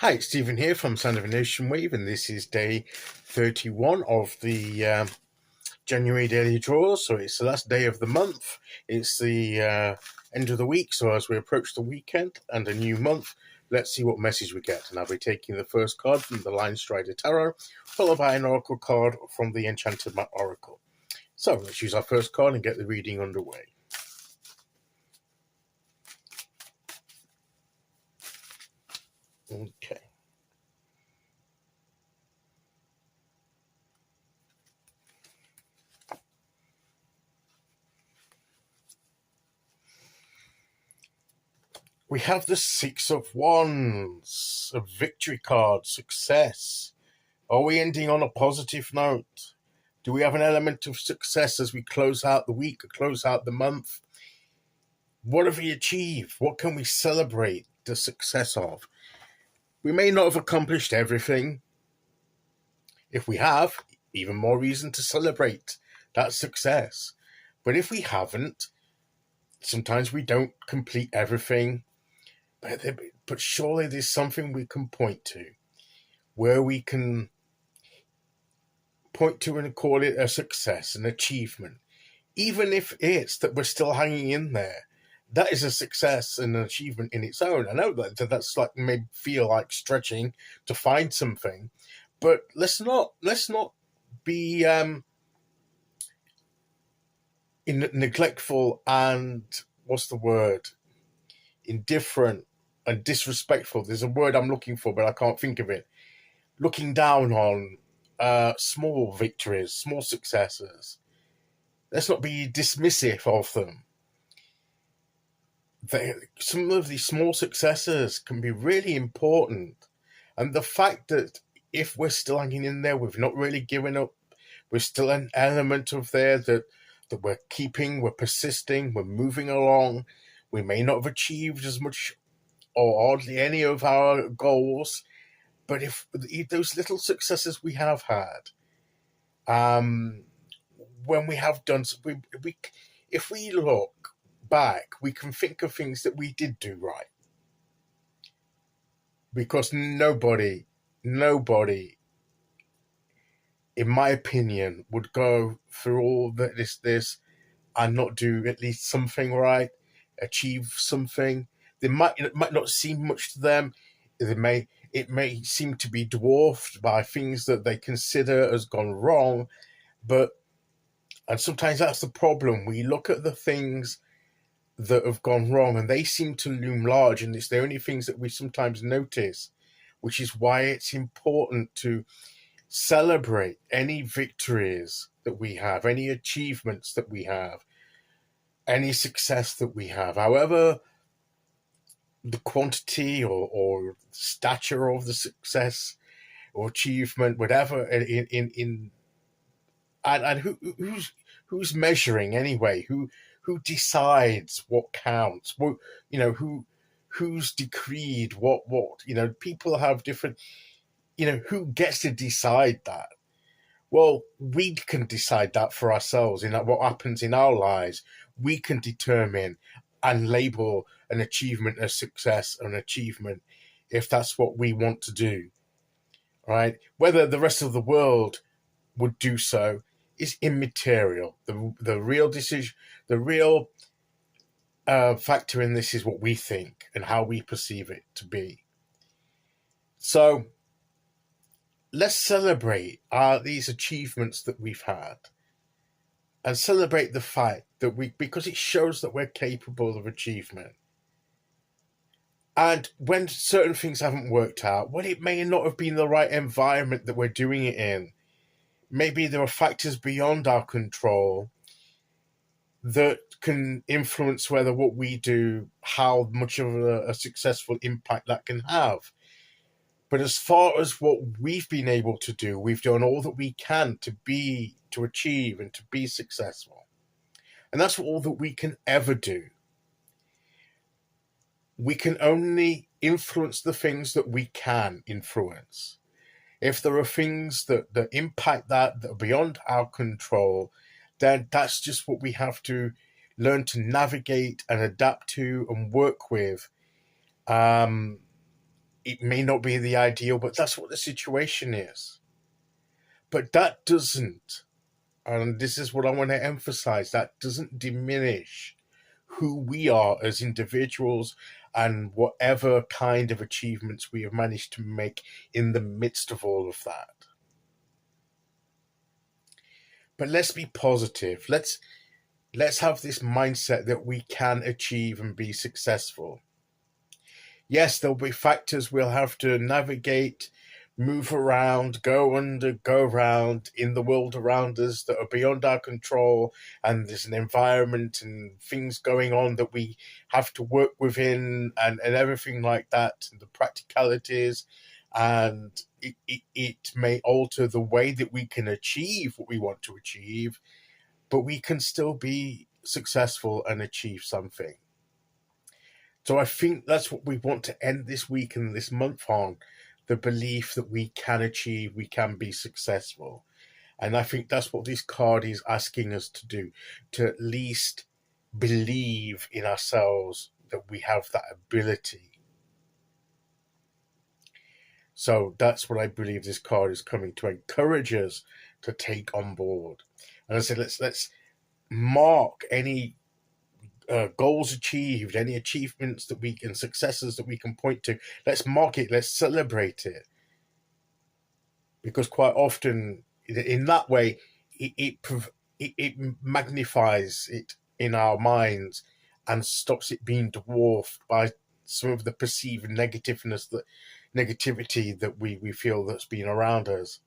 Hi, it's Stephen here from Sound of a Nation Wave, and this is day 31 of the January daily draw. So it's the last day of the month. It's the end of the week. So as we approach the weekend and a new month, let's see what message we get. And I'll be taking the first card from the Linestrider Tarot, followed by an Oracle card from the Enchanted Map Oracle. So let's use our first card and get the reading underway. Okay. We have the Six of Wands, a victory card, success. Are we ending on a positive note? Do we have an element of success as we close out the week or close out the month? What have we achieved? What can we celebrate the success of? We may not have accomplished everything. If we have, even more reason to celebrate that success. But if we haven't, sometimes we don't complete everything. But surely there's something we can point to where we can point to and call it a success, an achievement. Even if it's that we're still hanging in there, that is a success and an achievement in its own. I know that's like may feel like stretching to find something, but let's not be neglectful and indifferent and disrespectful. There's a word I'm looking for, but I can't think of it. Looking down on small victories, small successes. Let's not be dismissive of them. Some of these small successes can be really important. And the fact that if we're still hanging in there, we've not really given up, we're still an element of there that we're keeping, we're persisting, we're moving along. We may not have achieved as much or hardly any of our goals, but if those little successes we have had, when we have done, if we look back, we can think of things that we did do right. Because nobody, in my opinion, would go through all this and not do at least something right, achieve something. It might not seem much to them. It may seem to be dwarfed by things that they consider as gone wrong, and sometimes that's the problem. We look at the things that have gone wrong and they seem to loom large, and it's the only things that we sometimes notice, which is why it's important to celebrate any victories that we have, any achievements that we have, any success that we have, however the quantity or stature of the success or achievement, whatever. And who's measuring anyway? Who decides what counts? Who's decreed what? People have different. Who gets to decide that? Well, we can decide that for ourselves. In what happens in our lives, we can determine and label an achievement a success, an achievement, if that's what we want to do. Right? Whether the rest of the world would do so is immaterial. The real decision, the real factor in this is what we think and how we perceive it to be. So let's celebrate these achievements that we've had, and celebrate the fact that because it shows that we're capable of achievement. And when certain things haven't worked out, well, it may not have been the right environment that we're doing it in. Maybe there are factors beyond our control that can influence whether what we do, how much of a successful impact that can have. But as far as what we've been able to do, we've done all that we can to achieve and to be successful. And that's all that we can ever do. We can only influence the things that we can influence. If there are things that impact that are beyond our control, then that's just what we have to learn to navigate and adapt to and work with. it may not be the ideal, but that's what the situation is. But that doesn't, and this is what I want to emphasize, that doesn't diminish who we are as individuals and whatever kind of achievements we have managed to make in the midst of all of that. But let's be positive. Let's have this mindset that we can achieve and be successful. Yes, there'll be factors we'll have to navigate, move around, go under, go around in the world around us that are beyond our control, and there's an environment and things going on that we have to work within, and everything like that, and the practicalities, and it may alter the way that we can achieve what we want to achieve, but we can still be successful and achieve something. So I think that's what we want to end this week and this month on, the belief that we can achieve, we can be successful. And I think that's what this card is asking us to do, to at least believe in ourselves that we have that ability. So that's what I believe this card is coming to encourage us to take on board. And I said, let's mark any goals achieved, any achievements that we can, successes that we can point to. Let's mark it, let's celebrate it. Because quite often, in that way, it magnifies it in our minds and stops it being dwarfed by some of the perceived negativity that we feel that's been around us.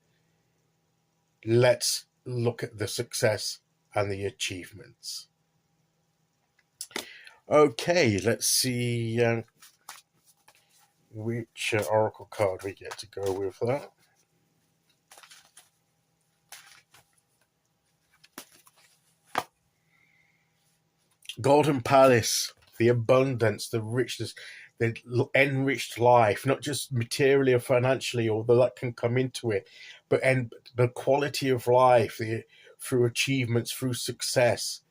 Let's look at the success and the achievements. Okay, let's see which oracle card we get to go with that. Golden Palace, the abundance, the richness, the enriched life, not just materially or financially, although that can come into it, but the quality of life through achievements, through success,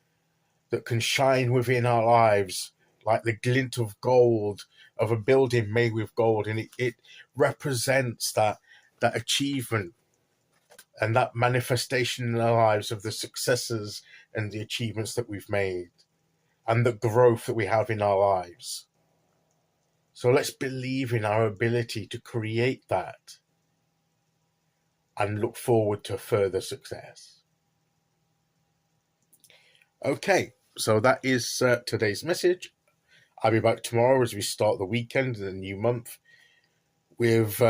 that can shine within our lives like the glint of gold of a building made with gold. And it represents that achievement and that manifestation in our lives of the successes and the achievements that we've made and the growth that we have in our lives. So let's believe in our ability to create that and look forward to further success. Okay, so that is today's message. I'll be back tomorrow as we start the weekend and the new month with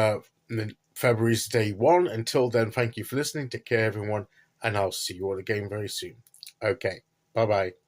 February's day 1. Until then, thank you for listening. Take care, everyone, and I'll see you all again very soon. Okay, bye-bye.